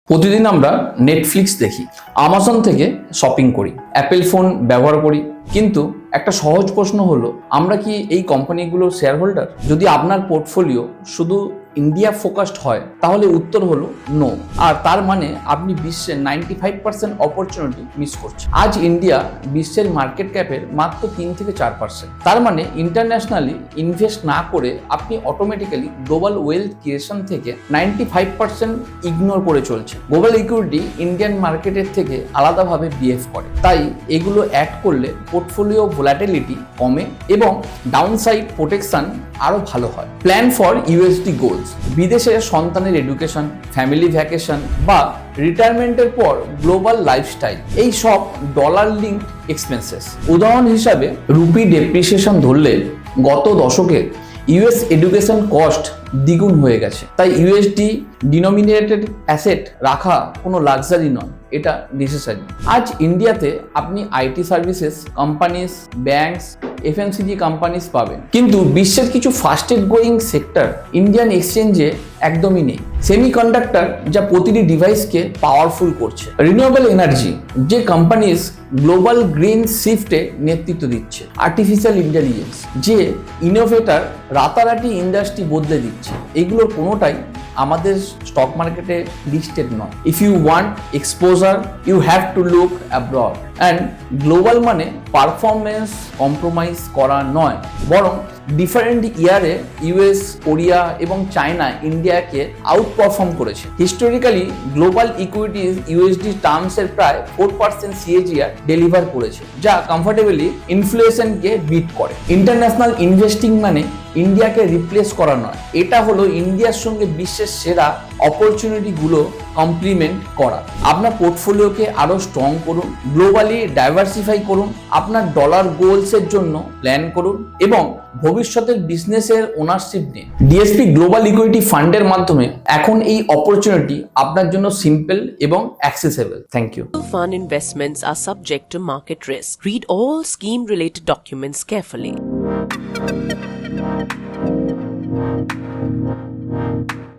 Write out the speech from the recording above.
প্রতিদিন আমরা নেটফ্লিক্স দেখি, আমাজন থেকে শপিং করি, অ্যাপেল ফোন ব্যবহার করি, কিন্তু একটা সহজ প্রশ্ন হলো, আমরা কি এই কোম্পানিগুলোর শেয়ার হোল্ডার? যদি আপনার পোর্টফোলিও শুধু ইন্ডিয়া ফোকাসড হয় তাহলে উত্তর হলো নো। আর তার মানে আপনি বিশ্বের 95% অপরচুনিটি মিস করছেন। আজ ইন্ডিয়া বিশ্বের মার্কেট ক্যাপের মাত্র 3 থেকে 4%। তার মানে ইন্টারন্যাশনালি ইনভেস্ট না করে আপনি অটোমেটিক্যালি গ্লোবাল ওয়েলথ ক্রিয়েশন থেকে 95% ইগনোর করে চলছে। গ্লোবাল ইকুইটি ইন্ডিয়ান মার্কেটের থেকে আলাদাভাবে বিহেভ করে, তাই এগুলো অ্যাড করলে পোর্টফোলিও ভোলাটিলিটি কমে এবং ডাউনসাইড প্রোটেকশন আরো ভালো হয়। প্ল্যান ফর ইউএসডি গোলস, বিদেশে সন্তানের এডুকেশন, ফ্যামিলি ভ্যাকেশন বা রিটায়ারমেন্টের পর গ্লোবাল লাইফস্টাইল, এই সব ডলার লিঙ্কড এক্সপেন্সেস। উদাহরণ হিসাবে রুপি ডেপ্রিসিয়েশন ধরলে গত দশকে ইউএস এডুকেশন কস্ট দ্বিগুণ হয়ে গেছে। তাই ইউএসডি ডিনোমিনেটেড অ্যাসেট রাখা কোনো লাক্সারি নয়, এটা নেসেসারি। আজ ইন্ডিয়াতে আপনি IT services companies, banks, FMCG companies পাবেন, কিন্তু বিশ্বের কিছু ফাস্টেস্ট গ্রোয়িং সেক্টর ইন্ডিয়ান এক্সচেঞ্জে একদমই নেই। সেমিকন্ডাক্টর, যা প্রতিটি ডিভাইসকে পাওয়ারফুল করছে। রিনিউয়েবল এনার্জি, যে কোম্পানিজ গ্লোবাল গ্রিন শিফটে নেতৃত্ব দিচ্ছে। আর্টিফিশিয়াল ইন্টেলিজেন্স, যে ইনোভেটর রাতারাতি ইন্ডাস্ট্রি বদলে দিচ্ছে। এগুলোর কোনোটাই আমাদের স্টক মার্কেটে লিস্টেড নয়। If you want exposure you have to look abroad. And global মানে পারফরমেন্স কম্প্রোমাইজ করা নয়, বরং ডিফারেন্ট ইয়ারে ইউএস, কোরিয়া এবং চায়না ইন্ডিয়াকে আউট পারফর্ম করেছে। হিস্টোরিক্যালি গ্লোবাল ইকুইটিজ ইউএসডি টার্মসের প্রায় 4% সিএজিআর ডেলিভার করেছে, যা কমফোর্টেবলি ইনফ্লেশনকে বিট করে। ইন্টারন্যাশনাল ইনভেস্টিং মানে ইন্ডিয়াকে রিপ্লেস করা নয়, এটা হলো ইন্ডিয়ার সঙ্গে বিশ্বের সেরা অপরচুনিটিগুলো কমপ্লিমেন্ট করা। আপনার পোর্টফোলিওকে আরো স্ট্রং করুন, গ্লোবালি ডাইভার্সিফাই করুন, আপনার ডলার গোলসের জন্য প্ল্যান করুন এবং ভবিষ্যতের বিজনেসের ওনারশিপ নিন। ডিএসপি গ্লোবাল ইকুইটি ফান্ডের মাধ্যমে এখন এই অপরচুনিটি আপনার জন্য সিম্পল এবং accessible. Thank you. Fund investments are subject to market risk. Read all scheme-related documents carefully.